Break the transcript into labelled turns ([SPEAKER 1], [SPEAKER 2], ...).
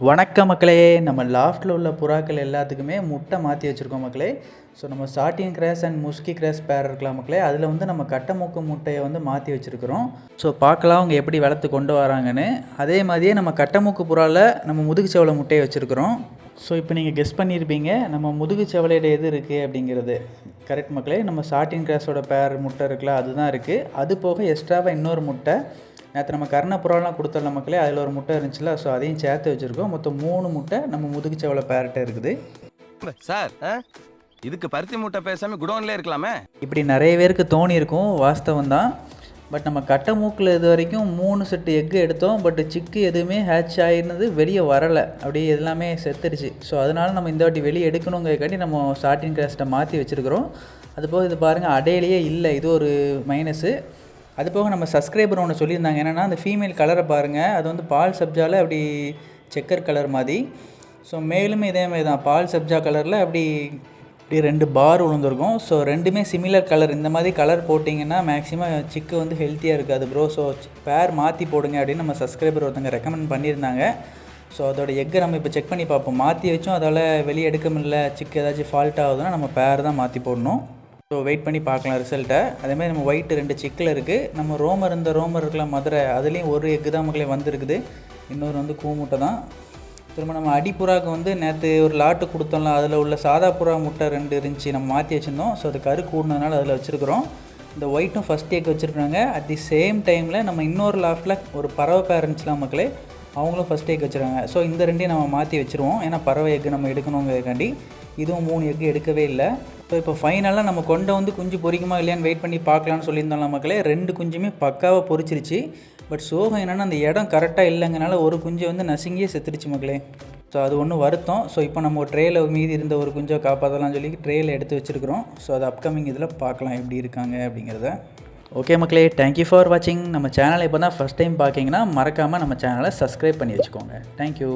[SPEAKER 1] வணக்கம் மக்களே. நம்ம லாஃப்ட்டில் உள்ள புறாக்கள் எல்லாத்துக்குமே முட்டை மாற்றி வச்சுருக்கோம் மக்களே. ஸோ நம்ம சாட்டின் கிராஸ் அண்ட் முஸ்கி கிராஸ் பேர் இருக்கலாம் மக்களே. அதில் வந்து நம்ம கட்டமூக்கு முட்டையை வந்து மாற்றி வச்சுருக்கிறோம். ஸோ பார்க்கலாம் அவங்க எப்படி வளர்த்து கொண்டு வராங்கன்னு. அதே மாதிரியே நம்ம கட்டமூக்கு புறாவில் நம்ம முதுகு செவலை முட்டையை வச்சுருக்கிறோம். ஸோ இப்போ நீங்கள் கெஸ் பண்ணியிருப்பீங்க நம்ம முதுகு செவலையில் எது இருக்குது அப்படிங்கிறது. கரெக்ட் மக்களே, நம்ம சாட்டின் கிராஸோட பேர் முட்டை இருக்குல்ல, அதுதான் இருக்குது. அது போக எக்ஸ்ட்ராவாக இன்னொரு முட்டை நேற்று நம்ம கர்ணப்புறாலாம் கொடுத்துடல மக்களே, அதில் ஒரு முட்டை இருந்துச்சுல, ஸோ அதையும் சேர்த்து வச்சுருக்கோம். மொத்தம் 3 முட்டை நம்ம முதுகு செவலை பேர்கிட்ட இருக்குது.
[SPEAKER 2] சார், இதுக்கு பருத்தி முட்டை பேசாமல் குடோன்லேயே இருக்கலாமே. இப்படி
[SPEAKER 1] நிறைய பேருக்கு தோணி இருக்கும், வாஸ்தவம் தான். பட் நம்ம கட்டை மூக்கில் இது வரைக்கும் 3 செட்டு எக்கு எடுத்தோம். பட் சிக்கு எதுவுமே ஹேட்ச் ஆகிருந்தது வெளியே வரலை, அப்படியே எல்லாமே செத்துருச்சு. ஸோ அதனால் நம்ம இந்த வாட்டி வெளியே எடுக்கணுங்கிறக்காட்டி நம்ம சாட்டின் கிராஸ்ட்டை மாற்றி வச்சுருக்கிறோம். அதுபோக இது பாருங்கள், அடையிலேயே இல்லை, இது ஒரு மைனஸு. அது போக நம்ம சப்ஸ்கிரைபர் ஒன்று சொல்லியிருந்தாங்க, என்னென்னா அந்த ஃபீமேல் கலரை பாருங்கள், அது வந்து பால் சப்ஜாவில் அப்படி செக்கர் கலர் மாதிரி. ஸோ மேலுமே இதே மாதிரி தான், பால் சப்ஜா கலரில் அப்படி 2 பார் விழுந்துருக்கும். ஸோ ரெண்டுமே சிமிலர் கலர். இந்த மாதிரி கலர் போட்டிங்கன்னா மேக்ஸிமம் சிக்கு வந்து ஹெல்த்தியாக இருக்காது ப்ரோ. ஸோ பேர் மாற்றி போடுங்க அப்படின்னு நம்ம சப்ஸ்கிரைபர் ஒருத்தங்க ரெக்கமெண்ட் பண்ணியிருந்தாங்க. ஸோ அதோட எக்கை நம்ம இப்போ செக் பண்ணி பார்ப்போம். மாற்றி வச்சும் அதால் வெளியே எடுக்க முடியல, சிக்கு ஏதாச்சும் ஃபால்ட் ஆகுதுன்னா நம்ம பேர் தான் மாற்றி போடணும். ஸோ வெயிட் பண்ணி பார்க்கலாம் ரிசல்ட்டை. அதேமாதிரி நம்ம ஒயிட்டு 2 சிக்கில் இருக்குது. நம்ம ரோமர் இருக்கலாம் மதுரை, அதுலேயும் ஒரு எக்கு தான் மக்களே வந்துருக்குது. இன்னொரு வந்து கூமுட்டை தான். திரும்ப நம்ம அடிப்புறாவுக்கு வந்து நேற்று ஒரு லாட்டு கொடுத்தோம்ல, அதில் உள்ள சாதா புறா முட்டை 2 இருந்துச்சு, நம்ம மாற்றி வச்சுருந்தோம். ஸோ அது கரு கூடினதுனால அதில் வச்சுருக்குறோம். இந்த ஒயிட்டும் ஃபஸ்ட் எக் வச்சுருக்காங்க. அட் தி சேம் டைமில் நம்ம இன்னொரு லாஃப்ட்டில் ஒரு பறவை பேர் இருந்துச்சுலாம் மக்களே, அவங்களும் ஃபஸ்ட் எக் வச்சுருக்காங்க. ஸோ இந்த 2ஐயும் நம்ம மாற்றி வச்சுருவோம், ஏன்னா பறவை எக்கு நம்ம எடுக்கணுங்கிறதுக்காண்டி. இதுவும் 3 எக்கு எடுக்கவே இல்லை. ஸோ இப்போ ஃபைனலாக நம்ம கொண்டை வந்து குஞ்சு பொறிக்குமா இல்லையான்னு வெயிட் பண்ணி பார்க்கலான்னு சொல்லியிருந்தோம்ல மக்களே. 2 குஞ்சுமே பக்காவாக பொறிச்சிருச்சு. பட் சோகம் என்னென்னா அந்த இடம் கரெக்டாக இல்லைங்கனால ஒரு குஞ்சு வந்து நசுங்கியே செத்துருச்சு மக்களே. ஸோ அது ஒன்றும் வருத்தம். ஸோ இப்போ நம்ம ஒரு ட்ரேயில் மீதி இருந்த ஒரு குஞ்சை காப்பாற்றலாம்னு சொல்லி ட்ரேயில் எடுத்து வச்சுருக்கிறோம். ஸோ அது அப்கமிங் இதில் பார்க்கலாம் எப்படி இருக்காங்க அப்படிங்கிறத. ஓகே மக்களே, தேங்க்யூ ஃபார் வாட்சிங். நம்ம சேனலை இப்போ தான் ஃபஸ்ட் டைம் பார்க்கிங்கன்னா மறக்காமல் நம்ம சேனலை சப்ஸ்கிரைப் பண்ணி வச்சுக்கோங்க. தேங்க்யூ.